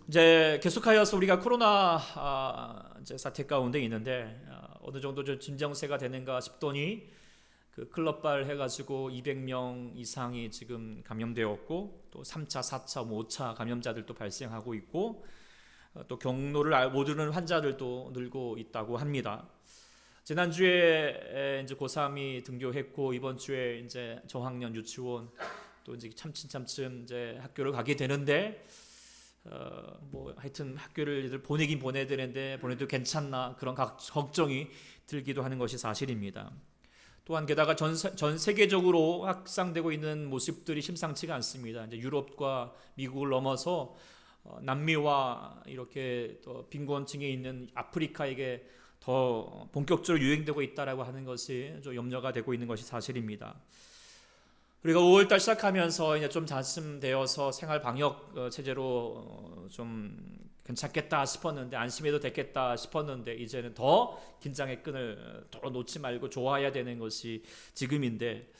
이제 계속하여서 우리가 코로나 이제 사태 가운데 있는데 어느 정도 좀 진정세가 되는가 싶더니 그 클럽발 해가지고 200명 이상이 지금 감염되었고 또 3차, 4차, 5차 감염자들도 발생하고 있고 또 경로를 모르는 환자들도 늘고 있다고 합니다. 지난주에 이제 고3이 등교했고 이번 주에 이제 저학년 유치원 또 이제 참치참치 이제 학교를 가게 되는데 뭐 하여튼 학교를 얘들 보내긴 보내야 되는데 보내도 괜찮나 그런 걱정이 들기도 하는 것이 사실입니다. 또한 게다가 전 세계적으로 확산되고 있는 모습들이 심상치가 않습니다. 이제 유럽과 미국을 넘어서 남미와 이렇게 또 빈곤층에 있는 아프리카에게 더 본격적으로 유행되고 있다라고 하는 것이 좀 염려가 되고 있는 것이 사실입니다. 우리가 5월달 시작하면서 이제 좀 다짐되어서 생활 방역 체제로 좀 괜찮겠다 싶었는데 안심해도 됐겠다 싶었는데 이제는 더 긴장의 끈을 더 놓지 말고 좋아해야 되는 것이 지금인데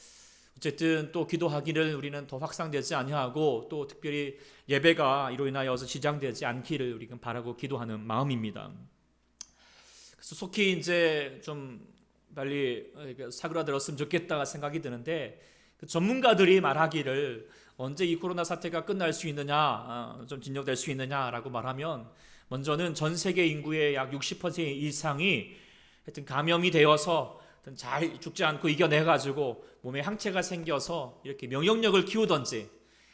어쨌든 또 기도하기를 우리는 더 확산되지 아니하고 또 특별히 예배가 이로 인하여서 지장되지 않기를 우리가 바라고 기도하는 마음입니다. 그래서 속히 이제 좀 빨리 사그라들었으면 좋겠다 생각이 드는데 전문가들이 말하기를 언제 이 코로나 사태가 끝날 수 있느냐, 좀 진정될 수 있느냐라고 말하면 먼저는 전 세계 인구의 약 60% 이상이 하여튼 감염이 되어서 잘 죽지 않고 이겨내가지고 몸에 항체가 생겨서 이렇게 면역력을 키우던지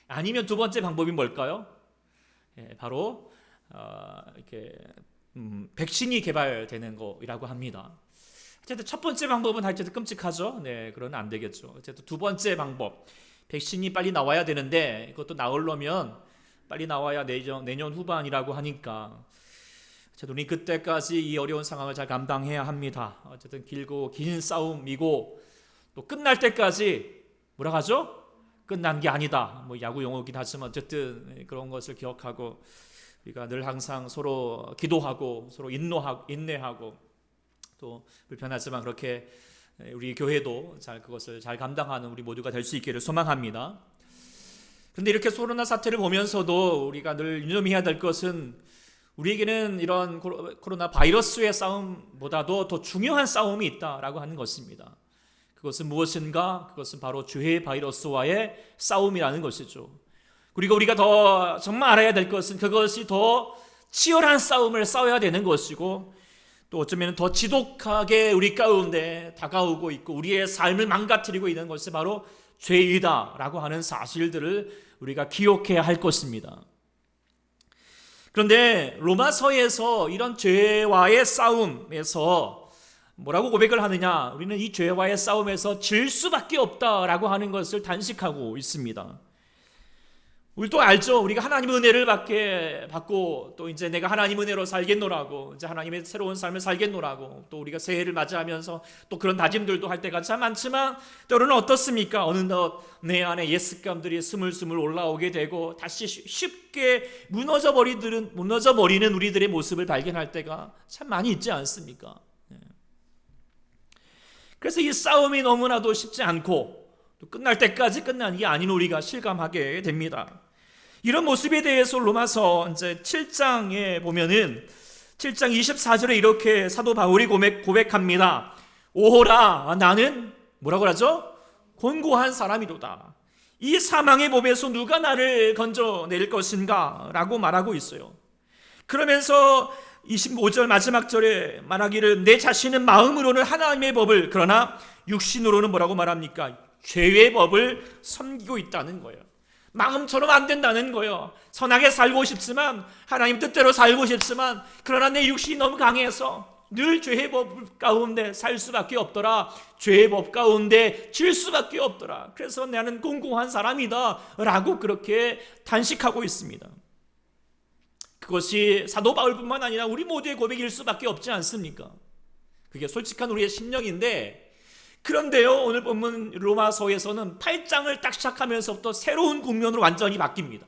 아니면 두 번째 방법이 뭘까요? 바로 이렇게 백신이 개발되는 거라고 합니다. 어쨌든 첫 번째 방법은 하여튼 끔찍하죠. 네, 그러면 안 되겠죠. 어쨌든 두 번째 방법, 백신이 빨리 나와야 되는데 그것도 나오려면 빨리 나와야 내년 후반이라고 하니까 어쨌든 우리 그때까지 이 어려운 상황을 잘 감당해야 합니다. 어쨌든 길고 긴 싸움이고 또 끝날 때까지 뭐라 하죠? 끝난 게 아니다. 뭐 야구 용어긴 하지만 어쨌든 그런 것을 기억하고 우리가 늘 항상 서로 기도하고 서로 인내하고 또 불편하지만 그렇게 우리 교회도 그것을 잘 감당하는 우리 모두가 될 수 있기를 소망합니다. 그런데 이렇게 코로나 사태를 보면서도 우리가 늘 유념해야 될 것은 우리에게는 이런 코로나 바이러스의 싸움보다도 더 중요한 싸움이 있다라고 하는 것입니다. 그것은 무엇인가? 그것은 바로 죄의 바이러스와의 싸움이라는 것이죠. 그리고 우리가 더 정말 알아야 될 것은 그것이 더 치열한 싸움을 싸워야 되는 것이고 또 어쩌면 더 지독하게 우리 가운데 다가오고 있고 우리의 삶을 망가뜨리고 있는 것이 바로 죄이다라고 하는 사실들을 우리가 기억해야 할 것입니다. 그런데 로마서에서 이런 죄와의 싸움에서 뭐라고 고백을 하느냐? 우리는 이 죄와의 싸움에서 질 수밖에 없다라고 하는 것을 단식하고 있습니다. 우리도 알죠. 우리가 하나님의 은혜를 받고 또 이제 내가 하나님 은혜로 살겠노라고 이제 하나님의 새로운 삶을 살겠노라고 또 우리가 새해를 맞이하면서 또 그런 다짐들도 할 때가 참 많지만 때로는 어떻습니까? 어느덧 내 안에 옛습관들이 스물스물 올라오게 되고 다시 쉽게 무너져 버리는 우리들의 모습을 발견할 때가 참 많이 있지 않습니까? 그래서 이 싸움이 너무나도 쉽지 않고 또 끝날 때까지 끝난 게 아닌 우리가 실감하게 됩니다. 이런 모습에 대해서 로마서 이제 7장에 보면은 7장 24절에 이렇게 사도 바울이 고백합니다. 오호라 나는 뭐라고 하죠? 곤고한 사람이로다. 이 사망의 몸에서 누가 나를 건져낼 것인가? 라고 말하고 있어요. 그러면서 25절 마지막 절에 말하기를 내 자신은 마음으로는 하나님의 법을 그러나 육신으로는 뭐라고 말합니까? 죄의 법을 섬기고 있다는 거예요. 마음처럼 안 된다는 거예요. 선하게 살고 싶지만 하나님 뜻대로 살고 싶지만 그러나 내 육신이 너무 강해서 늘 죄의 법 가운데 살 수밖에 없더라. 죄의 법 가운데 질 수밖에 없더라. 그래서 나는 공고한 사람이다 라고 그렇게 단식하고 있습니다. 그것이 사도 바울뿐만 아니라 우리 모두의 고백일 수밖에 없지 않습니까? 그게 솔직한 우리의 심령인데 그런데요, 오늘 본문 로마서에서는 8장을 딱 시작하면서부터 새로운 국면으로 완전히 바뀝니다.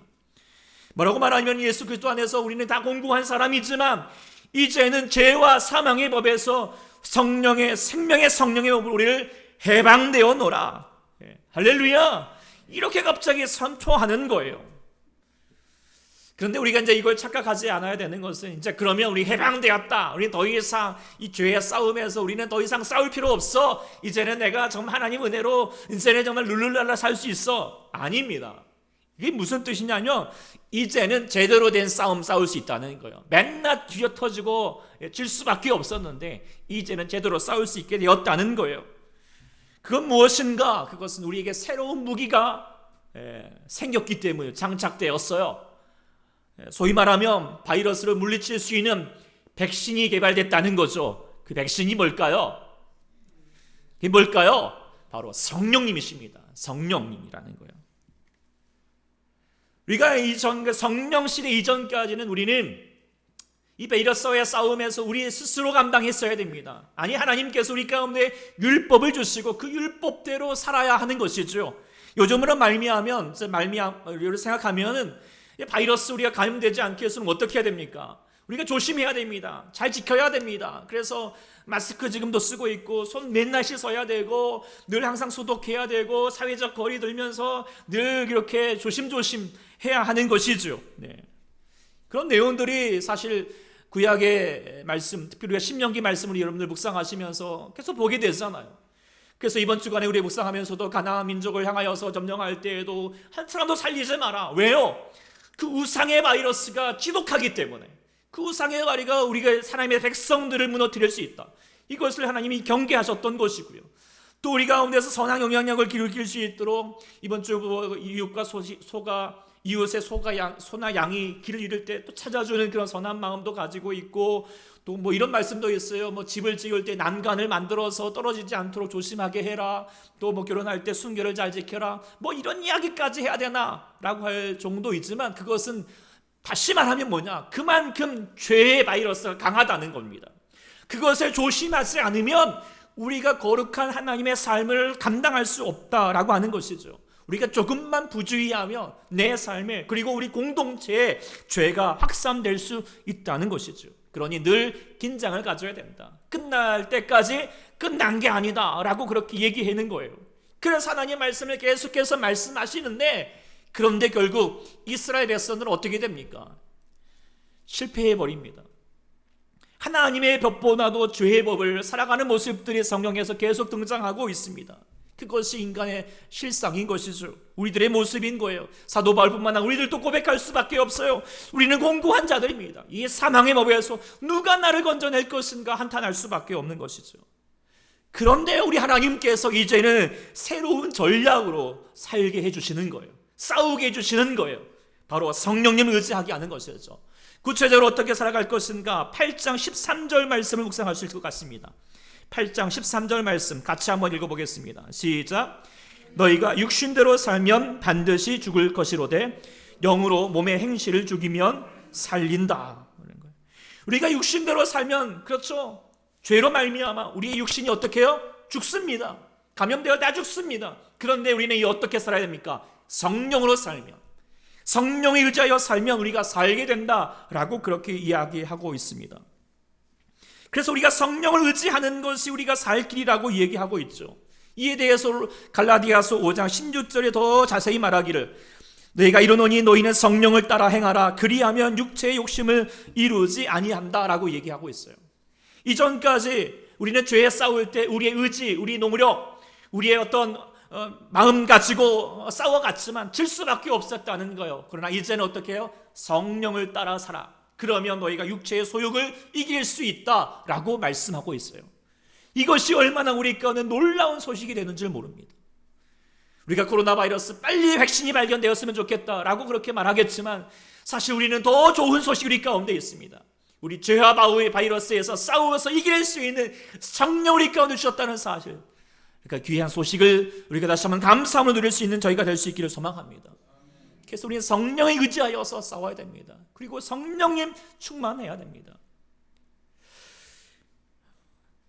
뭐라고 말하면 예수 그리스도 안에서 우리는 다 공고한 사람이지만 이제는 죄와 사망의 법에서 성령의 생명의 성령의 법으로 우리를 해방되어 노라. 할렐루야. 이렇게 갑자기 선포하는 거예요. 그런데 우리가 이제 이걸 착각하지 않아야 되는 것은, 이제 그러면 우리 해방되었다, 우리 더 이상 이 죄의 싸움에서 우리는 더 이상 싸울 필요 없어, 이제는 내가 정말 하나님 은혜로 이제는 정말 룰루랄라 살 수 있어. 아닙니다. 이게 무슨 뜻이냐면, 이제는 제대로 된 싸움 싸울 수 있다는 거예요. 맨날 뒤져 터지고 질 수밖에 없었는데 이제는 제대로 싸울 수 있게 되었다는 거예요. 그건 무엇인가? 그것은 우리에게 새로운 무기가 생겼기 때문에 장착되었어요. 소위 말하면 바이러스를 물리칠 수 있는 백신이 개발됐다는 거죠. 그 백신이 뭘까요? 그게 뭘까요? 바로 성령님이십니다. 성령님이라는 거예요. 우리가 성령 시대 이전까지는 우리는 이 바이러스와의 싸움에서 우리 스스로 감당했어야 됩니다. 아니, 하나님께서 우리 가운데 율법을 주시고 그 율법대로 살아야 하는 것이죠. 요즘으로 말미암으로 생각하면은 바이러스 우리가 감염되지 않게 해서는 어떻게 해야 됩니까? 우리가 조심해야 됩니다. 잘 지켜야 됩니다. 그래서 마스크 지금도 쓰고 있고, 손 맨날 씻어야 되고, 늘 항상 소독해야 되고, 사회적 거리 들면서 늘 이렇게 조심조심 해야 하는 것이죠. 네. 그런 내용들이 사실 구약의 말씀, 특별히 우리가 신명기 말씀을 여러분들 묵상하시면서 계속 보게 되잖아요. 그래서 이번 주간에 우리 묵상하면서도 가나안 민족을 향하여서 점령할 때에도 한 사람도 살리지 마라. 왜요? 그 우상의 바이러스가 지독하기 때문에, 그 우상의 바리가 우리가 사람의 백성들을 무너뜨릴 수 있다. 이것을 하나님이 경계하셨던 것이고요. 또 우리 가운데서 선한 영향력을 기울일 수 있도록 이번 주 이웃과 이웃의 소나 양이 길을 잃을 때 또 찾아주는 그런 선한 마음도 가지고 있고, 또 뭐 이런 말씀도 있어요. 뭐 집을 지을 때 난간을 만들어서 떨어지지 않도록 조심하게 해라. 또 뭐 결혼할 때 순결을 잘 지켜라. 뭐 이런 이야기까지 해야 되나라고 할 정도이지만, 그것은 다시 말하면 뭐냐? 그만큼 죄의 바이러스가 강하다는 겁니다. 그것을 조심하지 않으면 우리가 거룩한 하나님의 삶을 감당할 수 없다라고 하는 것이죠. 우리가 조금만 부주의하면 내 삶에, 그리고 우리 공동체에 죄가 확산될 수 있다는 것이죠. 그러니 늘 긴장을 가져야 된다. 끝날 때까지 끝난 게 아니다 라고 그렇게 얘기하는 거예요. 그래서 하나님의 말씀을 계속해서 말씀하시는데, 그런데 결국 이스라엘 백성들은 어떻게 됩니까? 실패해버립니다. 하나님의 법보다도 죄의 법을 살아가는 모습들이 성경에서 계속 등장하고 있습니다. 그것이 인간의 실상인 것이죠. 우리들의 모습인 거예요. 사도 바울뿐만 아니라 우리들도 고백할 수밖에 없어요. 우리는 공고한 자들입니다. 이 사망의 법에서 누가 나를 건져낼 것인가 한탄할 수밖에 없는 것이죠. 그런데 우리 하나님께서 이제는 새로운 전략으로 살게 해주시는 거예요. 싸우게 해주시는 거예요. 바로 성령님을 의지하게 하는 것이죠. 구체적으로 어떻게 살아갈 것인가? 8장 13절 말씀을 묵상하실 것 같습니다. 8장 13절 말씀 같이 한번 읽어보겠습니다. 시작. 너희가 육신대로 살면 반드시 죽을 것이로되 영으로 몸의 행실을 죽이면 살린다. 우리가 육신대로 살면, 그렇죠, 죄로 말미암아 우리의 육신이 어떻게 해요? 죽습니다. 감염되어 다 죽습니다. 그런데 우리는 어떻게 살아야 됩니까? 성령으로 살면, 성령에 의지하여 살면 우리가 살게 된다라고 그렇게 이야기하고 있습니다. 그래서 우리가 성령을 의지하는 것이 우리가 살 길이라고 얘기하고 있죠. 이에 대해서 갈라디아서 5장 16절에 더 자세히 말하기를, 너희가 이르노니 너희는 성령을 따라 행하라. 그리하면 육체의 욕심을 이루지 아니한다라고 얘기하고 있어요. 이전까지 우리는 죄에 싸울 때 우리의 의지, 우리 노력, 우리의 어떤 마음 가지고 싸워갔지만 질 수밖에 없었다는 거예요. 그러나 이제는 어떻게 해요? 성령을 따라 살아. 그러면 너희가 육체의 소욕을 이길 수 있다라고 말씀하고 있어요. 이것이 얼마나 우리 가운데 놀라운 소식이 되는 줄 모릅니다. 우리가 코로나 바이러스 빨리 백신이 발견되었으면 좋겠다라고 그렇게 말하겠지만, 사실 우리는 더 좋은 소식이 우리 가운데 있습니다. 우리 죄와 바이러스에서 싸워서 이길 수 있는 성령 우리 가운데 주셨다는 사실, 그러니까 귀한 소식을 우리가 다시 한번 감사함으로 누릴 수 있는 저희가 될 수 있기를 소망합니다. 그래서 우리는 성령에 의지하여서 싸워야 됩니다. 그리고 성령님 충만해야 됩니다.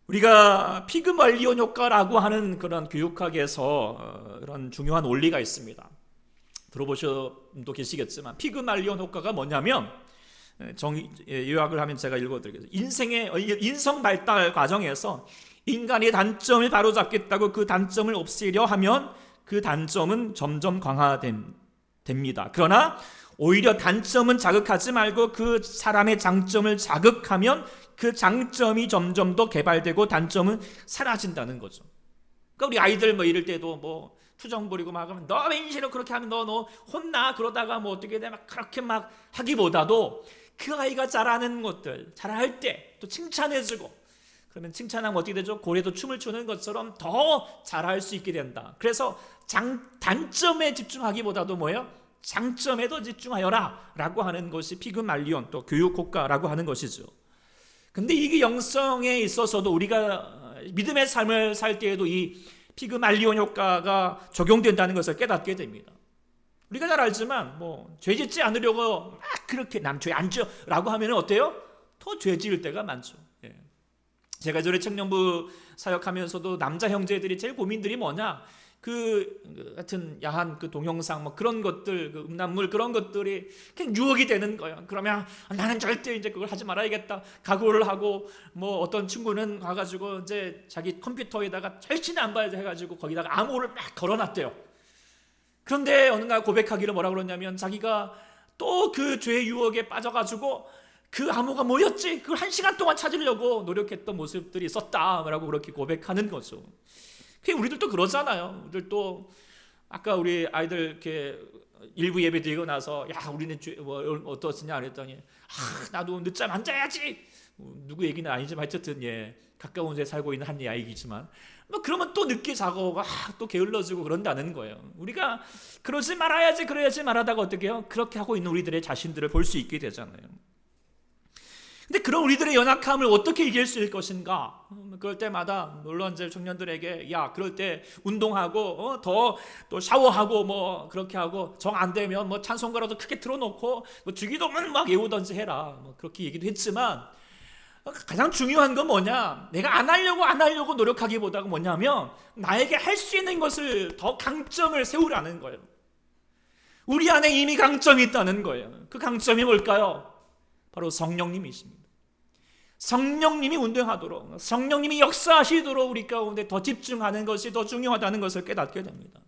우리가 피그말리온 효과라고 하는 그런 교육학에서 그런 중요한 원리가 있습니다. 들어보셔도 계시겠지만, 피그말리온 효과가 뭐냐면, 요약을 하면 제가 읽어드리겠습니다. 인성 발달 과정에서 인간의 단점을 바로잡겠다고 그 단점을 없애려 하면 그 단점은 점점 강화됩니다. 그러나 오히려 단점은 자극하지 말고 그 사람의 장점을 자극하면 그 장점이 점점 더 개발되고 단점은 사라진다는 거죠. 그러니까 우리 아이들 뭐 이럴 때도 뭐 투정 부리고 막 하면 너 왜 인식으로 그렇게 하면 너 혼나 그러다가 뭐 어떻게 돼 막 그렇게 막 하기보다도 그 아이가 잘하는 것들 잘할 때 또 칭찬해주고 그러면 칭찬하면 어떻게 되죠? 고래도 춤을 추는 것처럼 더 잘할 수 있게 된다. 그래서 단점에 집중하기보다도 뭐예요? 장점에도 집중하여라 라고 하는 것이 피그말리온 또 교육 효과라고 하는 것이죠. 근데 이게 영성에 있어서도 우리가 믿음의 삶을 살 때에도 이 피그말리온 효과가 적용된다는 것을 깨닫게 됩니다. 우리가 잘 알지만 뭐 죄 짓지 않으려고 막 그렇게 남 죄 안 지어 라고 하면 어때요? 더 죄 지을 때가 많죠. 예. 제가 전에 청년부 사역하면서도 남자 형제들이 제일 고민들이 뭐냐, 그 하여튼 야한 그 동영상 뭐 그런 것들, 그 음란물 그런 것들이 그냥 유혹이 되는 거예요. 그러면 나는 절대 이제 그걸 하지 말아야겠다 각오를 하고, 뭐 어떤 친구는 가가지고 이제 자기 컴퓨터에다가 절대 안 봐야지 해가지고 거기다가 암호를 막 걸어놨대요. 그런데 어느 날 고백하기를 뭐라고 그러냐면 자기가 또 그 죄의 유혹에 빠져가지고 그 암호가 뭐였지? 그걸 1시간 동안 찾으려고 노력했던 모습들이 있었다라고 그렇게 고백하는 거죠. 우리들도 그러잖아요. 우리들도 아까 우리 아이들 이렇게 일부 예배 드리고 나서 야 우리는 뭐 어떻느냐 그랬더니 나도 늦잠 안 자야지. 누구 얘기는 아니지만 하여튼 가까운 데 살고 있는 한 아이이지만 뭐 그러면 또 늦게 자고 또 게을러지고 그런다는 거예요. 우리가 그러지 말아야지 그래야지 말하다가 어떻게 해요? 그렇게 하고 있는 우리들의 자신들을 볼 수 있게 되잖아요. 근데 그런 우리들의 연약함을 어떻게 이길 수 있을 것인가? 그럴 때마다 물론 이제 청년들에게 야 그럴 때 운동하고 더 또 샤워하고 뭐 그렇게 하고 정 안 되면 뭐 찬송가라도 크게 틀어놓고 뭐 주기도문 막 외우던지 해라 뭐 그렇게 얘기도 했지만 가장 중요한 건 뭐냐? 내가 안 하려고 노력하기보다가 뭐냐면 나에게 할 수 있는 것을 더 강점을 세우라는 거예요. 우리 안에 이미 강점이 있다는 거예요. 그 강점이 뭘까요? 바로 성령님이십니다. 성령님이 운행하도록, 성령님이 역사하시도록 우리 가운데 더 집중하는 것이 더 중요하다는 것을 깨닫게 됩니다.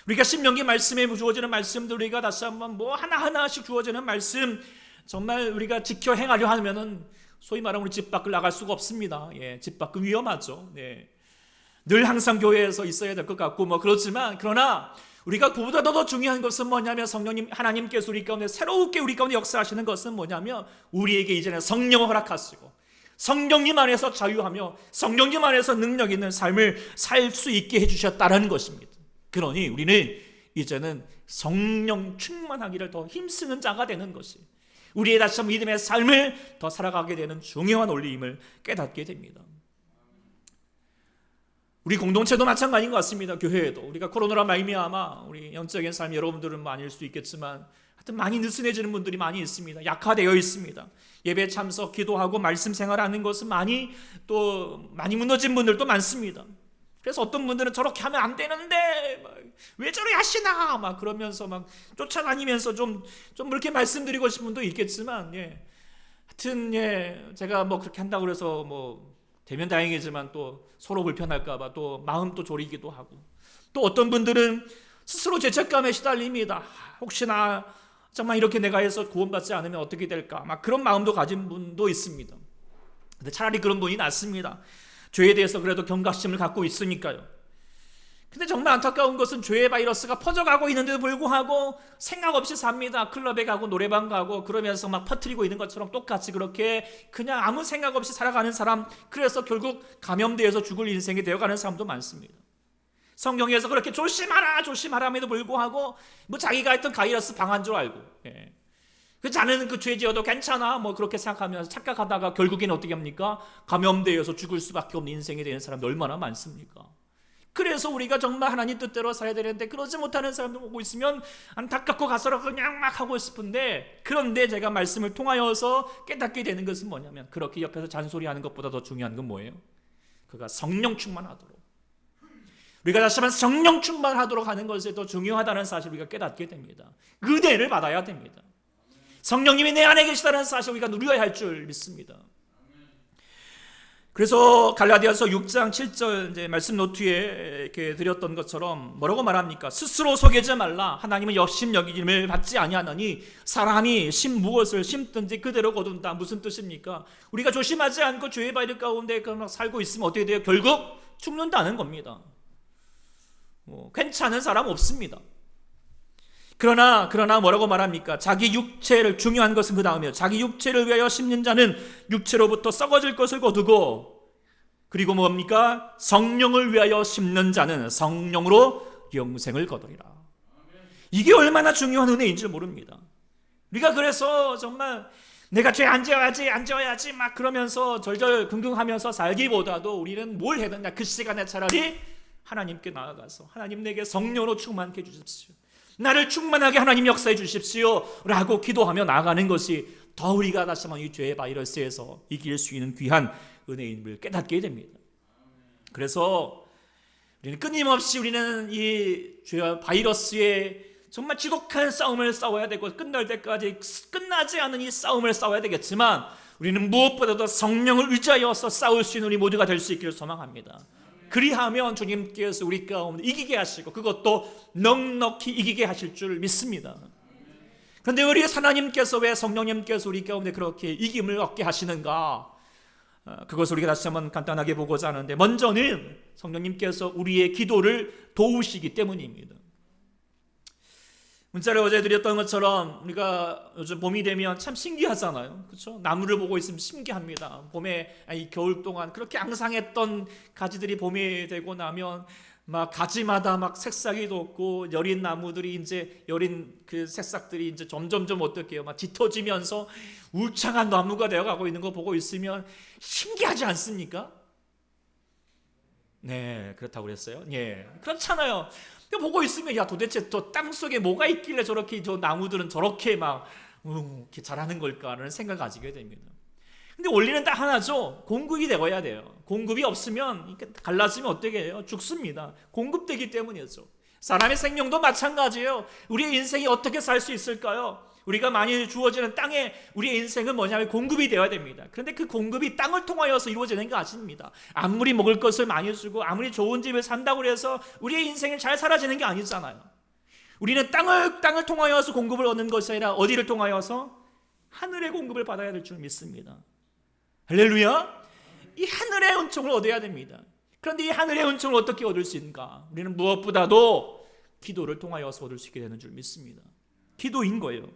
우리가 신명기 말씀에 주어지는 말씀들 우리가 다시 한번 뭐 하나하나씩 주어지는 말씀 정말 우리가 지켜 행하려 하면은 소위 말하면 우리 집 밖을 나갈 수가 없습니다. 집 밖은 위험하죠. 늘 항상 교회에서 있어야 될 것 같고 뭐 그렇지만 그러나 우리가 그보다 더 중요한 것은 뭐냐면 성령님 하나님께서 우리 가운데 새롭게 우리 가운데 역사하시는 것은 뭐냐면 우리에게 이제는 성령을 허락하시고 성령님 안에서 자유하며 성령님 안에서 능력 있는 삶을 살 수 있게 해주셨다라는 것입니다. 그러니 우리는 이제는 성령 충만하기를 더 힘쓰는 자가 되는 것이 우리의 다시 한번 믿음의 삶을 더 살아가게 되는 중요한 원리임을 깨닫게 됩니다. 우리 공동체도 마찬가지인 것 같습니다. 교회에도 우리가 코로나로 말미암아 우리 영적인 삶 여러분들은 아닐 수 있겠지만 하여튼 많이 느슨해지는 분들이 많이 있습니다. 약화되어 있습니다. 예배 참석, 기도하고 말씀 생활하는 것은 많이 무너진 분들도 많습니다. 그래서 어떤 분들은 저렇게 하면 안 되는데 왜 저래 하시나 막 그러면서 막 쫓아다니면서 좀 이렇게 말씀드리고 싶은 분도 있겠지만 하여튼 제가 뭐 그렇게 한다고 그래서 뭐 되면 다행이지만 또 서로 불편할까봐 또 마음 또 졸이기도 하고 또 어떤 분들은 스스로 죄책감에 시달립니다. 혹시나 정말 이렇게 내가 해서 구원받지 않으면 어떻게 될까 막 그런 마음도 가진 분도 있습니다. 근데 차라리 그런 분이 낫습니다. 죄에 대해서 그래도 경각심을 갖고 있으니까요. 근데 정말 안타까운 것은 죄의 바이러스가 퍼져가고 있는데도 불구하고 생각 없이 삽니다. 클럽에 가고 노래방 가고 그러면서 막 퍼뜨리고 있는 것처럼 똑같이 그렇게 그냥 아무 생각 없이 살아가는 사람, 그래서 결국 감염되어서 죽을 인생이 되어가는 사람도 많습니다. 성경에서 그렇게 조심하라함에도 불구하고 뭐 자기가 했던 바이러스 방한 줄 알고 자네는 그 죄 지어도 괜찮아 뭐 그렇게 생각하면서 착각하다가 결국에는 어떻게 합니까? 감염되어서 죽을 수밖에 없는 인생이 되는 사람이 얼마나 많습니까? 그래서 우리가 정말 하나님 뜻대로 살아야 되는데 그러지 못하는 사람들 보고 있으면 안타깝고 가서라 그냥 막 하고 싶은데, 그런데 제가 말씀을 통하여서 깨닫게 되는 것은 뭐냐면 그렇게 옆에서 잔소리하는 것보다 더 중요한 건 뭐예요? 그가 성령 충만하도록, 우리가 다시 한번 성령 충만하도록 하는 것이 더 중요하다는 사실을 우리가 깨닫게 됩니다. 은혜를 받아야 됩니다. 성령님이 내 안에 계시다는 사실을 우리가 누려야 할 줄 믿습니다. 그래서 갈라디아서 6장 7절 이제 말씀 노트에 이렇게 드렸던 것처럼 뭐라고 말합니까? 스스로 속이지 말라. 하나님은 역심 여김을 받지 아니하나니 사람이 무엇을 심든지 그대로 거둔다. 무슨 뜻입니까? 우리가 조심하지 않고 죄의 바위 가운데 살고 있으면 어떻게 돼요? 결국 죽는다는 겁니다. 괜찮은 사람 없습니다. 그러나 뭐라고 말합니까? 자기 육체를, 중요한 것은 그 다음이에요. 자기 육체를 위하여 심는 자는 육체로부터 썩어질 것을 거두고, 그리고 뭡니까? 성령을 위하여 심는 자는 성령으로 영생을 거두리라. 이게 얼마나 중요한 은혜인 줄 모릅니다. 우리가 그래서 정말 내가 죄 안 지어야지 막 그러면서 절절긍긍하면서 살기보다도 우리는 뭘 해야 되냐? 그 시간에 차라리 하나님께 나아가서 하나님 내게 성령으로 충만케 해주십시오, 나를 충만하게 하나님 역사해 주십시오 라고 기도하며 나아가는 것이 더 우리가 다시 한번 이 죄의 바이러스에서 이길 수 있는 귀한 은혜임을 깨닫게 됩니다. 그래서 우리는 끊임없이 우리는 이 죄와 바이러스에 정말 지독한 싸움을 싸워야 되고, 끝날 때까지 끝나지 않은 이 싸움을 싸워야 되겠지만, 우리는 무엇보다도 성령을 의지하여서 싸울 수 있는 우리 모두가 될 수 있기를 소망합니다. 그리하면 주님께서 우리 가운데 이기게 하시고, 그것도 넉넉히 이기게 하실 줄 믿습니다. 그런데 우리 하나님께서 왜 성령님께서 우리 가운데 그렇게 이김을 얻게 하시는가? 그것을 우리가 다시 한번 간단하게 보고자 하는데, 먼저는 성령님께서 우리의 기도를 도우시기 때문입니다. 문자를 어제 드렸던 것처럼 우리가 요즘 봄이 되면 참 신기하잖아요. 그렇죠? 나무를 보고 있으면 신기합니다. 봄에, 이 겨울 동안 그렇게 앙상했던 가지들이 봄이 되고 나면 막 가지마다 막 새싹이 돋고, 여린 나무들이 이제 여린 그 새싹들이 이제 점점점 어떻게요? 막 짙어지면서 울창한 나무가 되어가고 있는 거 보고 있으면 신기하지 않습니까? 네, 그렇다고 그랬어요. 예, 그렇잖아요. 보고 있으면 야, 도대체 저 땅 속에 뭐가 있길래 저렇게 저 나무들은 저렇게 막 이렇게 자라는 걸까라는 생각을 가지게 됩니다. 근데 원리는 딱 하나죠. 공급이 되어야 돼요. 공급이 없으면 갈라지면 어떻게 해요? 죽습니다. 공급되기 때문이죠. 사람의 생명도 마찬가지예요. 우리의 인생이 어떻게 살 수 있을까요? 우리가 많이 주어지는 땅에 우리의 인생은 뭐냐면 공급이 되어야 됩니다. 그런데 그 공급이 땅을 통하여서 이루어지는 게 아닙니다. 아무리 먹을 것을 많이 주고 아무리 좋은 집을 산다고 해서 우리의 인생이 잘 사라지는 게 아니잖아요. 우리는 땅을 통하여서 공급을 얻는 것이 아니라 어디를 통하여서? 하늘의 공급을 받아야 될 줄 믿습니다. 할렐루야! 이 하늘의 은총을 얻어야 됩니다. 그런데 이 하늘의 은총을 어떻게 얻을 수 있는가? 우리는 무엇보다도 기도를 통하여서 얻을 수 있게 되는 줄 믿습니다. 기도인 거예요.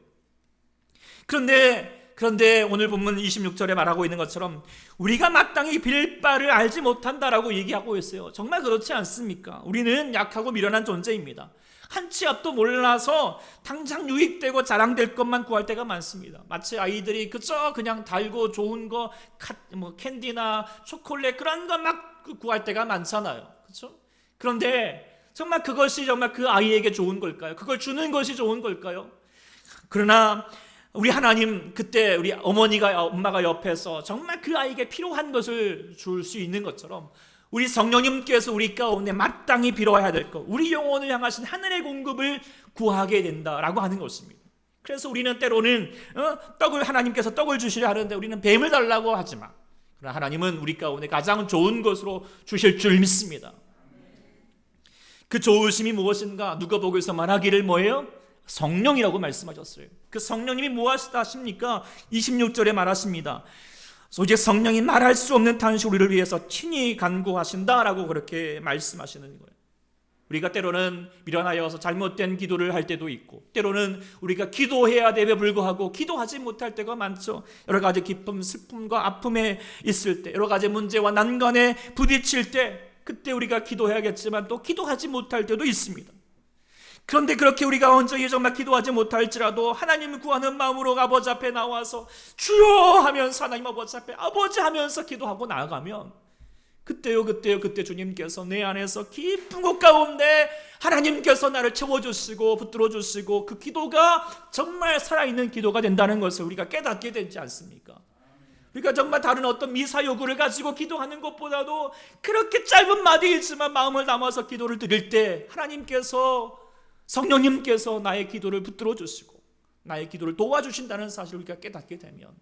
그런데 오늘 본문 26절에 말하고 있는 것처럼 우리가 마땅히 빌 바를 알지 못한다라고 얘기하고 있어요. 정말 그렇지 않습니까? 우리는 약하고 미련한 존재입니다. 한 치 앞도 몰라서 당장 유익되고 자랑될 것만 구할 때가 많습니다. 마치 아이들이 그저 그냥 달고 좋은 거, 캔디나 초콜릿 그런 거 막 구할 때가 많잖아요. 그렇죠? 그런데 정말 그것이 정말 그 아이에게 좋은 걸까요? 그걸 주는 것이 좋은 걸까요? 그러나 우리 하나님, 그때 우리 엄마가 옆에서 정말 그 아이에게 필요한 것을 줄 수 있는 것처럼 우리 성령님께서 우리 가운데 마땅히 빌어야 될 것, 우리 영혼을 향하신 하늘의 공급을 구하게 된다라고 하는 것입니다. 그래서 우리는 때로는 하나님께서 떡을 주시려 하는데 우리는 뱀을 달라고 하지만, 그러나 하나님은 우리 가운데 가장 좋은 것으로 주실 줄 믿습니다. 그 좋으심이 무엇인가? 누가복음에서 말하기를 뭐예요? 성령이라고 말씀하셨어요. 그 성령님이 무엇이십니까? 26절에 말하십니다. 오직 성령이 말할 수 없는 탄식 우리를 위해서 친히 간구하신다라고 그렇게 말씀하시는 거예요. 우리가 때로는 미련하여서 잘못된 기도를 할 때도 있고, 때로는 우리가 기도해야 됨에 불구하고 기도하지 못할 때가 많죠. 여러 가지 기쁨, 슬픔과 아픔에 있을 때, 여러 가지 문제와 난관에 부딪힐 때, 그때 우리가 기도해야겠지만 또 기도하지 못할 때도 있습니다. 그런데 그렇게 우리가 온전히 정말 기도하지 못할지라도 하나님을 구하는 마음으로 아버지 앞에 나와서 주여 하면서 하나님 아버지 앞에 아버지 하면서 기도하고 나아가면 그때 주님께서 내 안에서 깊은 곳 가운데 하나님께서 나를 채워주시고 붙들어주시고 그 기도가 정말 살아있는 기도가 된다는 것을 우리가 깨닫게 되지 않습니까? 우리가 정말 다른 어떤 미사 요구를 가지고 기도하는 것보다도 그렇게 짧은 마디이지만 마음을 담아서 기도를 드릴 때 하나님께서, 성령님께서 나의 기도를 붙들어 주시고 나의 기도를 도와주신다는 사실을 우리가 깨닫게 되면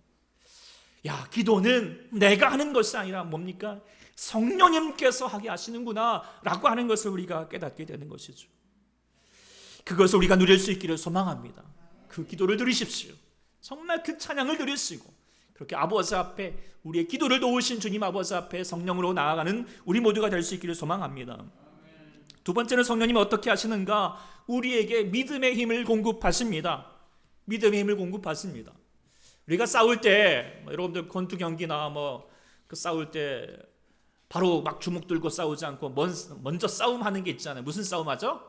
야, 기도는 내가 하는 것이 아니라 뭡니까? 성령님께서 하게 하시는구나 라고 하는 것을 우리가 깨닫게 되는 것이죠. 그것을 우리가 누릴 수 있기를 소망합니다. 그 기도를 드리십시오. 정말 그 찬양을 드리시고 그렇게 아버지 앞에 우리의 기도를 도우신 주님 아버지 앞에 성령으로 나아가는 우리 모두가 될 수 있기를 소망합니다. 두 번째는 성령님이 어떻게 하시는가? 우리에게 믿음의 힘을 공급하십니다. 믿음의 힘을 공급하십니다. 우리가 싸울 때 여러분들 권투 경기나 그 싸울 때 바로 막 주먹 들고 싸우지 않고 먼저 싸움하는 게 있잖아요. 무슨 싸움하죠?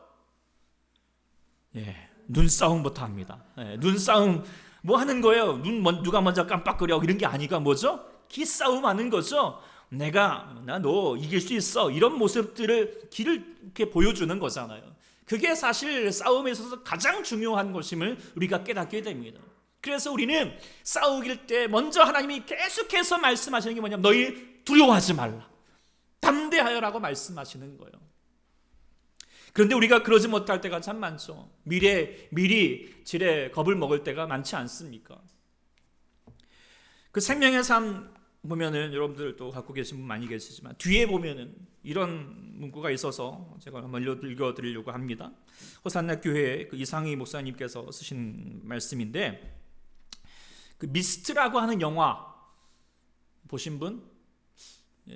눈싸움부터 합니다. 눈싸움 하는 거예요? 누가 먼저 깜빡거려 이런 게 아니가 뭐죠? 기싸움 하는 거죠. 너 이길 수 있어 이런 모습들을 길을 이렇게 보여주는 거잖아요. 그게 사실 싸움에 있어서 가장 중요한 것임을 우리가 깨닫게 됩니다. 그래서 우리는 싸우길 때 먼저 하나님이 계속해서 말씀하시는 게 뭐냐면 너희 두려워하지 말라, 담대하여라고 말씀하시는 거예요. 그런데 우리가 그러지 못할 때가 참 많죠. 미리 지레 겁을 먹을 때가 많지 않습니까? 그 생명의 삶 보면은 여러분들도 갖고 계신 분 많이 계시지만 뒤에 보면은 이런 문구가 있어서 제가 한번 읽어드리려고 합니다. 호산나 교회 그 이상희 목사님께서 쓰신 말씀인데, 그 미스트라고 하는 영화 보신 분?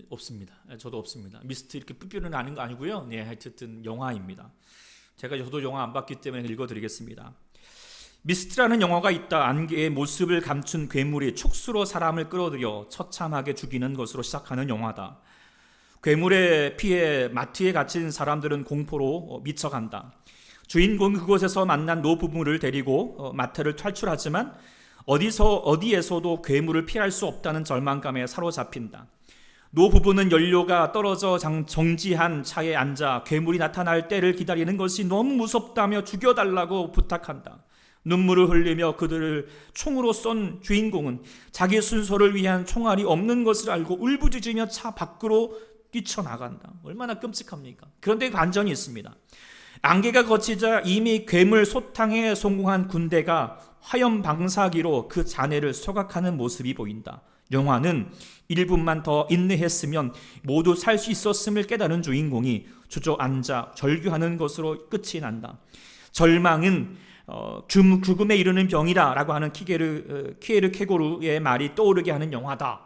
없습니다. 저도 없습니다. 미스트 이렇게 삐삐는 나는 거 아니고요. 하여튼 영화입니다. 저도 영화 안 봤기 때문에 읽어드리겠습니다. 미스트라는 영화가 있다. 안개의 모습을 감춘 괴물이 촉수로 사람을 끌어들여 처참하게 죽이는 것으로 시작하는 영화다. 괴물의 피해 마트에 갇힌 사람들은 공포로 미쳐간다. 주인공이 그곳에서 만난 노부부를 데리고 마트를 탈출하지만 어디에서도 괴물을 피할 수 없다는 절망감에 사로잡힌다. 노부부는 연료가 떨어져 정지한 차에 앉아 괴물이 나타날 때를 기다리는 것이 너무 무섭다며 죽여달라고 부탁한다. 눈물을 흘리며 그들을 총으로 쏜 주인공은 자기 순서를 위한 총알이 없는 것을 알고 울부짖으며 차 밖으로 뛰쳐나간다. 얼마나 끔찍합니까? 그런데 반전이 있습니다. 안개가 걷히자 이미 괴물 소탕에 성공한 군대가 화염 방사기로 그 잔해를 소각하는 모습이 보인다. 영화는 1분만 더 인내했으면 모두 살 수 있었음을 깨달은 주인공이 주저앉아 절규하는 것으로 끝이 난다. 절망은 죽음에 이르는 병이다 라고 하는 키에르 케고르의 말이 떠오르게 하는 영화다.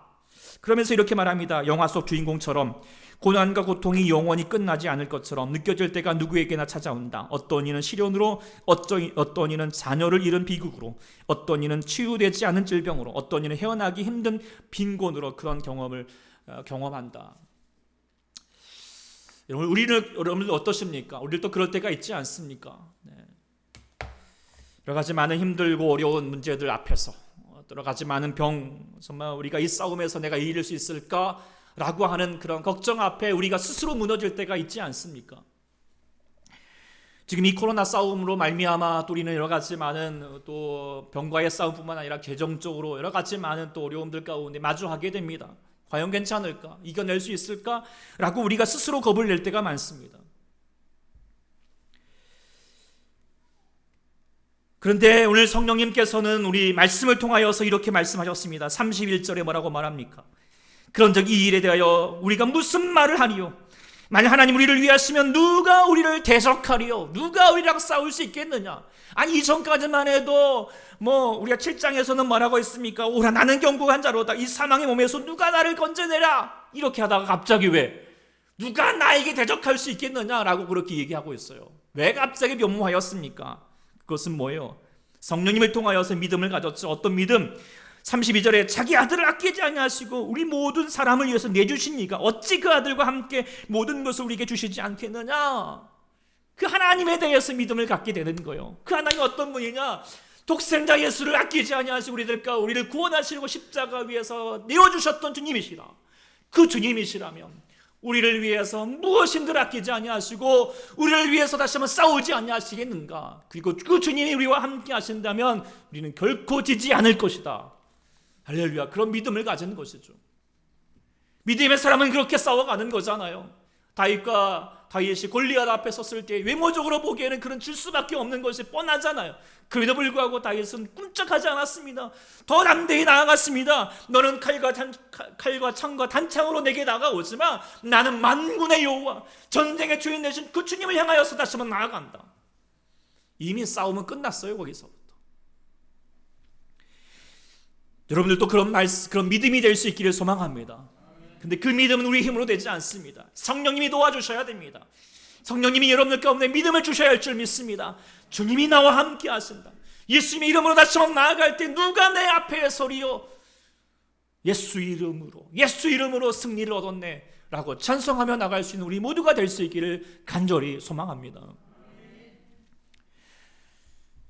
그러면서 이렇게 말합니다. 영화 속 주인공처럼 고난과 고통이 영원히 끝나지 않을 것처럼 느껴질 때가 누구에게나 찾아온다. 어떤 이는 시련으로, 어떤 이는 자녀를 잃은 비극으로, 어떤 이는 치유되지 않은 질병으로, 어떤 이는 헤어나기 힘든 빈곤으로 그런 경험을 경험한다. 여러분들 어떠십니까? 우리도 그럴 때가 있지 않습니까? 여러 가지 많은 힘들고 어려운 문제들 앞에서, 여러 가지 많은 병, 정말 우리가 이 싸움에서 내가 이길 수 있을까? 라고 하는 그런 걱정 앞에 우리가 스스로 무너질 때가 있지 않습니까? 지금 이 코로나 싸움으로 말미암아 또 우리는 여러 가지 많은 또 병과의 싸움뿐만 아니라 재정적으로 여러 가지 많은 또 어려움들 가운데 마주하게 됩니다. 과연 괜찮을까? 이겨낼 수 있을까? 라고 우리가 스스로 겁을 낼 때가 많습니다. 그런데 오늘 성령님께서는 우리 말씀을 통하여서 이렇게 말씀하셨습니다. 31절에 뭐라고 말합니까? 그런즉 이 일에 대하여 우리가 무슨 말을 하리요? 만약 하나님 우리를 위하시면 누가 우리를 대적하리요? 누가 우리랑 싸울 수 있겠느냐? 아니 이전까지만 해도 우리가 7장에서는 뭐라고 했습니까? 오라 나는 견고한 자로다. 이 사망의 몸에서 누가 나를 건져내라. 이렇게 하다가 갑자기 왜? 누가 나에게 대적할 수 있겠느냐라고 그렇게 얘기하고 있어요. 왜 갑자기 변모하였습니까? 그것은 뭐예요? 성령님을 통하여서 믿음을 가졌죠. 어떤 믿음? 32절에 자기 아들을 아끼지 아니하시고 우리 모든 사람을 위해서 내주신 이가 어찌 그 아들과 함께 모든 것을 우리에게 주시지 않겠느냐. 그 하나님에 대해서 믿음을 갖게 되는 거예요. 그 하나님이 어떤 분이냐? 독생자 예수를 아끼지 아니하시고 우리를 구원하시려고 십자가 위에서 내어주셨던 주님이시라. 그 주님이시라면 우리를 위해서 무엇인들 아끼지 아니하시고 우리를 위해서 다시 한번 싸우지 아니하시겠는가? 그리고 그 주님이 우리와 함께 하신다면 우리는 결코 지지 않을 것이다. 할렐루야. 그런 믿음을 가진 것이죠. 믿음의 사람은 그렇게 싸워가는 거잖아요. 다윗이 골리앗 앞에 섰을 때 외모적으로 보기에는 그런 질 수밖에 없는 것이 뻔하잖아요. 그럼에도 불구하고 다윗은 꿈쩍하지 않았습니다. 더 담대히 나아갔습니다. 너는 칼과 창과 단창으로 내게 다가오지만 나는 만군의 여호와 전쟁의 주인 되신 그 주님을 향하여서 다시 한번 나아간다. 이미 싸움은 끝났어요. 거기서부터. 여러분들도 그런 믿음이 될 수 있기를 소망합니다. 근데 그 믿음은 우리 힘으로 되지 않습니다. 성령님이 도와주셔야 됩니다. 성령님이 여러분들 가운데 믿음을 주셔야 할 줄 믿습니다. 주님이 나와 함께 하신다. 예수님의 이름으로 다시 한번 나아갈 때 누가 내 앞에 서리요? 예수 이름으로 승리를 얻었네 라고 찬송하며 나갈 수 있는 우리 모두가 될 수 있기를 간절히 소망합니다.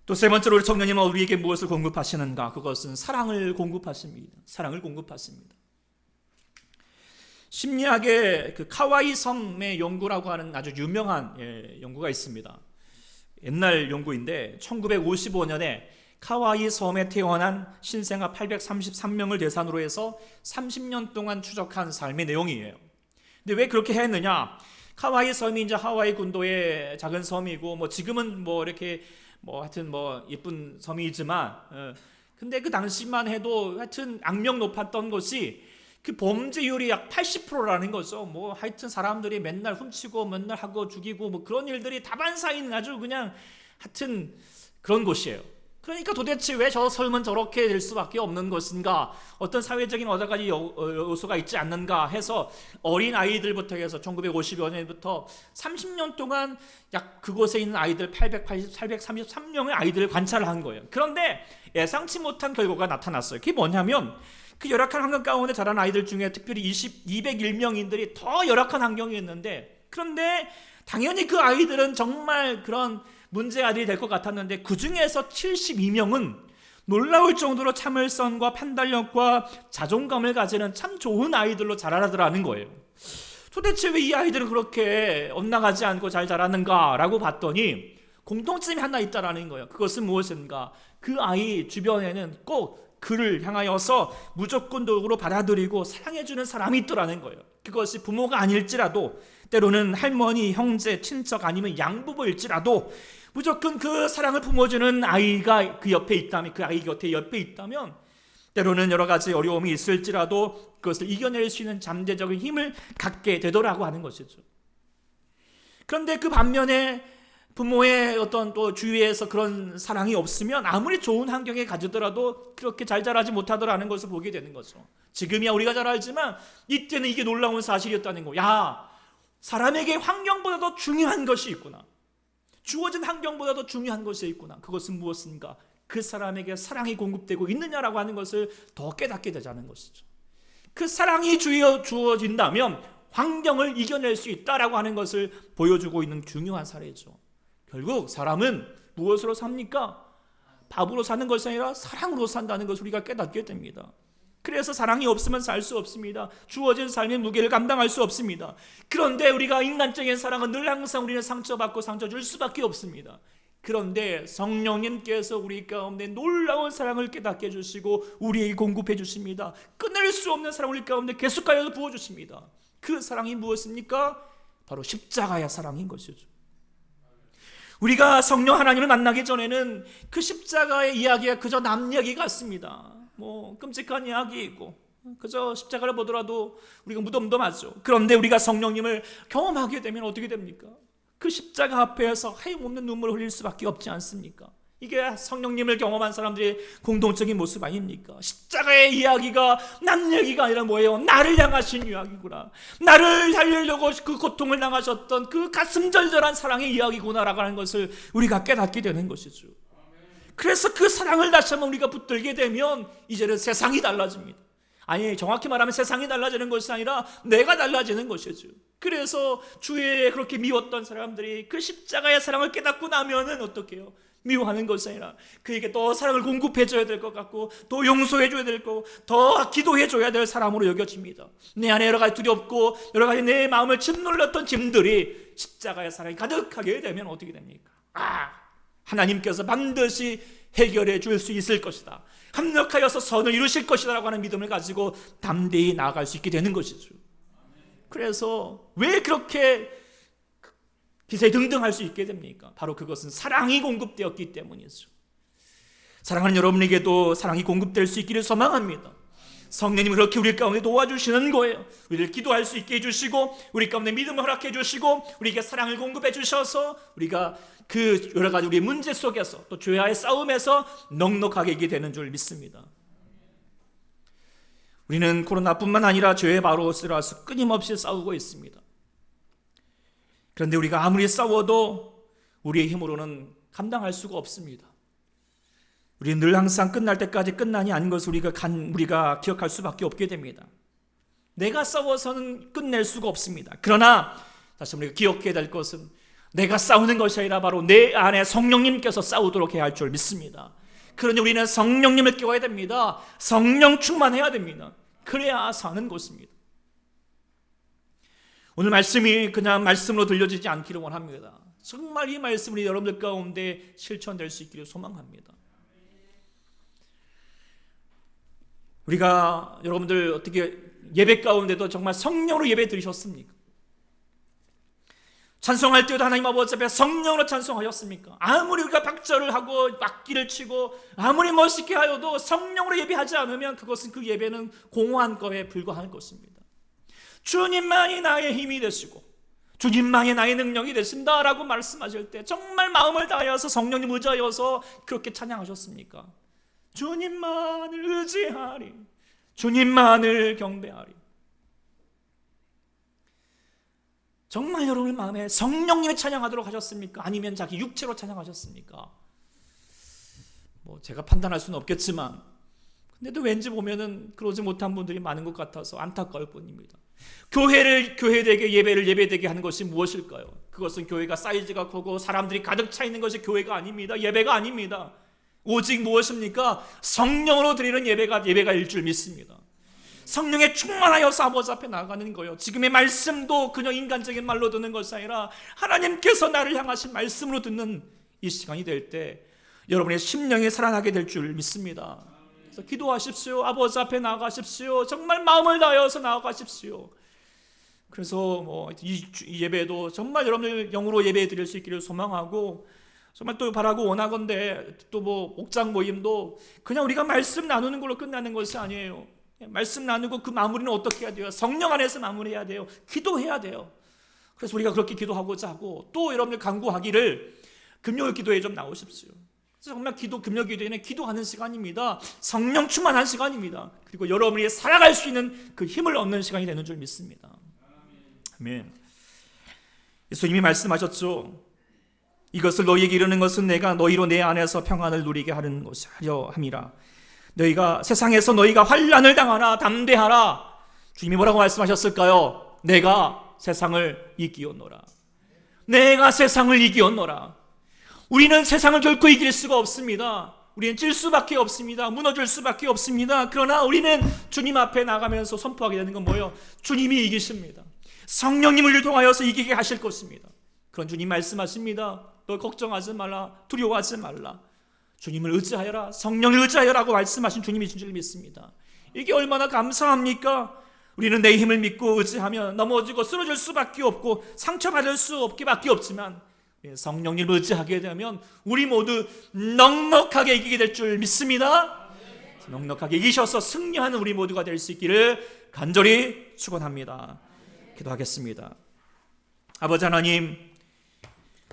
또 세 번째로 우리 성령님은 우리에게 무엇을 공급하시는가? 그것은 사랑을 공급하십니다. 심리학의 그 카와이 섬의 연구라고 하는 아주 유명한 연구가 있습니다. 옛날 연구인데 1955년에 카와이 섬에 태어난 신생아 833명을 대상으로 해서 30년 동안 추적한 삶의 내용이에요. 근데 왜 그렇게 했느냐? 카와이 섬이 이제 하와이 군도의 작은 섬이고 지금은 이렇게 하여튼 예쁜 섬이지만 근데 그 당시만 해도 하여튼 악명 높았던 것이 그 범죄율이 약 80%라는 거죠. 하여튼 사람들이 맨날 훔치고 맨날 하고 죽이고 그런 일들이 다반사인 아주 그냥 하여튼 그런 곳이에요. 그러니까 도대체 왜 저 섬은 저렇게 될 수밖에 없는 것인가? 어떤 사회적인 여러 가지 요소가 있지 않는가 해서 어린 아이들부터 해서 1950여 년부터 30년 동안 약 그곳에 있는 아이들 833명의 아이들을 관찰을 한 거예요. 그런데 예상치 못한 결과가 나타났어요. 그게 뭐냐면 그 열악한 환경 가운데 자란 아이들 중에 특별히 201명인들이 더 열악한 환경이었는데, 그런데 당연히 그 아이들은 정말 그런 문제 아들이 될 것 같았는데 그 중에서 72명은 놀라울 정도로 참을성과 판단력과 자존감을 가지는 참 좋은 아이들로 자라더라는 거예요. 도대체 왜 이 아이들은 그렇게 엇나가지 않고 잘 자라는가라고 봤더니 공통점이 하나 있다라는 거예요. 그것은 무엇인가? 그 아이 주변에는 꼭 그를 향하여서 무조건적으로 받아들이고 사랑해주는 사람이 있더라는 거예요. 그것이 부모가 아닐지라도, 때로는 할머니, 형제, 친척 아니면 양부모일지라도 무조건 그 사랑을 품어주는 아이가 그 옆에 있다면, 그 아이 곁에 옆에 있다면 때로는 여러 가지 어려움이 있을지라도 그것을 이겨낼 수 있는 잠재적인 힘을 갖게 되더라고 하는 것이죠. 그런데 그 반면에 부모의 어떤 또 주위에서 그런 사랑이 없으면 아무리 좋은 환경에 가지더라도 그렇게 잘 자라지 못하더라는 것을 보게 되는 거죠. 지금이야 우리가 잘 알지만 이때는 이게 놀라운 사실이었다는 거. 야, 사람에게 환경보다도 중요한 것이 있구나. 주어진 환경보다도 중요한 것이 있구나. 그것은 무엇인가? 그 사람에게 사랑이 공급되고 있느냐라고 하는 것을 더 깨닫게 되자는 것이죠. 그 사랑이 주어진다면 환경을 이겨낼 수 있다라고 하는 것을 보여주고 있는 중요한 사례죠. 결국 사람은 무엇으로 삽니까? 밥으로 사는 것이 아니라 사랑으로 산다는 것을 우리가 깨닫게 됩니다. 그래서 사랑이 없으면 살 수 없습니다. 주어진 삶의 무게를 감당할 수 없습니다. 그런데 우리가 인간적인 사랑은 늘 항상 우리는 상처받고 상처 줄 수밖에 없습니다. 그런데 성령님께서 우리 가운데 놀라운 사랑을 깨닫게 해주시고 우리에게 공급해 주십니다. 끊을 수 없는 사랑을 우리 가운데 계속하여 부어주십니다. 그 사랑이 무엇입니까? 바로 십자가의 사랑인 것이죠. 우리가 성령 하나님을 만나기 전에는 그 십자가의 이야기가 그저 남 이야기 같습니다. 끔찍한 이야기이고 그저 십자가를 보더라도 우리가 무덤덤하죠. 그런데 우리가 성령님을 경험하게 되면 어떻게 됩니까? 그 십자가 앞에서 하염없는 눈물을 흘릴 수밖에 없지 않습니까? 이게 성령님을 경험한 사람들의 공동적인 모습 아닙니까? 십자가의 이야기가 남 얘기가 아니라 뭐예요? 나를 향하신 이야기구나. 나를 살리려고 그 고통을 당하셨던 그 가슴 절절한 사랑의 이야기구나라고 하는 것을 우리가 깨닫게 되는 것이죠. 그래서 그 사랑을 다시 한번 우리가 붙들게 되면 이제는 세상이 달라집니다. 아니, 정확히 말하면 세상이 달라지는 것이 아니라 내가 달라지는 것이죠. 그래서 주위에 그렇게 미웠던 사람들이 그 십자가의 사랑을 깨닫고 나면은 어떻게 해요? 미워하는 것이 아니라 그에게 더 사랑을 공급해줘야 될 것 같고 더 용서해줘야 될 거고 더 기도해줘야 될 사람으로 여겨집니다. 내 안에 여러 가지 두렵고 여러 가지 내 마음을 짓눌렀던 짐들이 십자가의 사랑이 가득하게 되면 어떻게 됩니까? 하나님께서 반드시 해결해 줄 수 있을 것이다. 합력하여서 선을 이루실 것이다 라고 하는 믿음을 가지고 담대히 나아갈 수 있게 되는 것이죠. 그래서 왜 그렇게 기세등등할 수 있게 됩니까? 바로 그것은 사랑이 공급되었기 때문이죠. 사랑하는 여러분에게도 사랑이 공급될 수 있기를 소망합니다. 성령님은 그렇게 우리 가운데 도와주시는 거예요. 우리를 기도할 수 있게 해주시고 우리 가운데 믿음을 허락해 주시고 우리에게 사랑을 공급해 주셔서 우리가 그 여러 가지 우리의 문제 속에서 또 죄와의 싸움에서 넉넉하게 이기게 되는 줄 믿습니다. 우리는 코로나뿐만 아니라 죄의 바이러스라서 끊임없이 싸우고 있습니다. 그런데 우리가 아무리 싸워도 우리의 힘으로는 감당할 수가 없습니다. 우리는 늘 항상 끝날 때까지 끝나니 아닌 것을 우리가 기억할 수밖에 없게 됩니다. 내가 싸워서는 끝낼 수가 없습니다. 그러나 다시 우리가 기억해야 될 것은 내가 싸우는 것이 아니라 바로 내 안에 성령님께서 싸우도록 해야 할 줄 믿습니다. 그러니 우리는 성령님을 깨워야 됩니다. 성령 충만해야 됩니다. 그래야 사는 것입니다. 오늘 말씀이 그냥 말씀으로 들려지지 않기를 원합니다. 정말 이 말씀이 여러분들 가운데 실천될 수 있기를 소망합니다. 우리가 여러분들 어떻게 예배 가운데도 정말 성령으로 예배 드리셨습니까? 찬송할 때도 하나님 아버지 앞에 성령으로 찬송하셨습니까? 아무리 우리가 박절을 하고 악기를 치고 아무리 멋있게 하여도 성령으로 예배하지 않으면 그것은 그 예배는 공허한 것에 불과한 것입니다. 주님만이 나의 힘이 되시고 주님만이 나의 능력이 되신다라고 말씀하실 때 정말 마음을 다하여서 성령님 의지하여서 그렇게 찬양하셨습니까? 주님만을 의지하리, 주님만을 경배하리. 정말 여러분 마음에 성령님이 찬양하도록 하셨습니까? 아니면 자기 육체로 찬양하셨습니까? 제가 판단할 수는 없겠지만 근데도 왠지 보면은 그러지 못한 분들이 많은 것 같아서 안타까울 뿐입니다. 교회되게 예배되게 하는 것이 무엇일까요? 그것은 교회가 사이즈가 크고 사람들이 가득 차 있는 것이 교회가 아닙니다. 예배가 아닙니다. 오직 무엇입니까? 성령으로 드리는 예배가일 줄 믿습니다. 성령에 충만하여서 아버지 앞에 나아가는 거예요. 지금의 말씀도 그냥 인간적인 말로 듣는 것이 아니라 하나님께서 나를 향하신 말씀으로 듣는 이 시간이 될 때 여러분의 심령이 살아나게 될 줄 믿습니다. 그래서 기도하십시오. 아버지 앞에 나아가십시오. 정말 마음을 다하여서 나아가십시오. 그래서 이 예배도 정말 여러분들 영으로 예배 드릴 수 있기를 소망하고 정말 또 바라고 원하건대 또 목장 모임도 그냥 우리가 말씀 나누는 걸로 끝나는 것이 아니에요. 말씀 나누고 그 마무리는 어떻게 해야 돼요? 성령 안에서 마무리해야 돼요. 기도해야 돼요. 그래서 우리가 그렇게 기도하고자 하고 또 여러분들 간구하기를 금요일 기도에 좀 나오십시오. 정말 금요일 기도에는 기도하는 시간입니다. 성령 충만한 시간입니다. 그리고 여러분이 살아갈 수 있는 그 힘을 얻는 시간이 되는 줄 믿습니다. 아멘. 예수님이 말씀하셨죠. 이것을 너희에게 이르는 것은 내가 너희로 내 안에서 평안을 누리게 하려 함이라. 세상에서 너희가 환난을 당하나 담대하라. 주님이 뭐라고 말씀하셨을까요? 내가 세상을 이기었노라. 내가 세상을 이기었노라. 우리는 세상을 결코 이길 수가 없습니다. 우리는 질 수밖에 없습니다. 무너질 수밖에 없습니다. 그러나 우리는 주님 앞에 나가면서 선포하게 되는 건 뭐예요? 주님이 이기십니다. 성령님을 통하여서 이기게 하실 것입니다. 그런 주님 말씀하십니다. 너 걱정하지 말라, 두려워하지 말라. 주님을 의지하여라, 성령을 의지하여라고 말씀하신 주님이신 줄 믿습니다. 이게 얼마나 감사합니까? 우리는 내 힘을 믿고 의지하면 넘어지고 쓰러질 수밖에 없고 상처받을 수 없기밖에 없지만 성령님을 의지하게 되면 우리 모두 넉넉하게 이기게 될 줄 믿습니다. 넉넉하게 이기셔서 승리하는 우리 모두가 될 수 있기를 간절히 축원합니다. 기도하겠습니다. 아버지 하나님,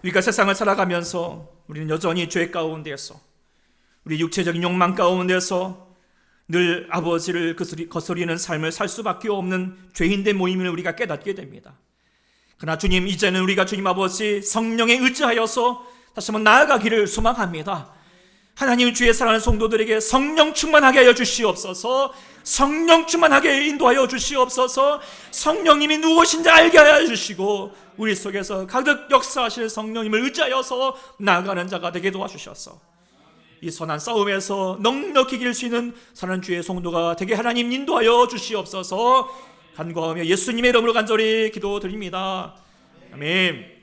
우리가 세상을 살아가면서 우리는 여전히 죄 가운데서 우리 육체적인 욕망 가운데서 늘 아버지를 거스리는 삶을 살 수밖에 없는 죄인된 모임을 우리가 깨닫게 됩니다. 그러나 주님, 이제는 우리가 주님 아버지 성령에 의지하여서 다시 한번 나아가기를 소망합니다. 하나님, 주의 사랑하는 성도들에게 성령 충만하게 하여 주시옵소서. 성령 충만하게 인도하여 주시옵소서. 성령님이 누구신지 알게 하여 주시고 우리 속에서 가득 역사하실 성령님을 의지하여서 나아가는 자가 되게 도와주셔서 이 선한 싸움에서 넉넉히 이길 수 있는 사랑하는 주의 성도가 되게 하나님 인도하여 주시옵소서. 간구하며 예수님의 이름으로 간절히 기도드립니다. 아멘.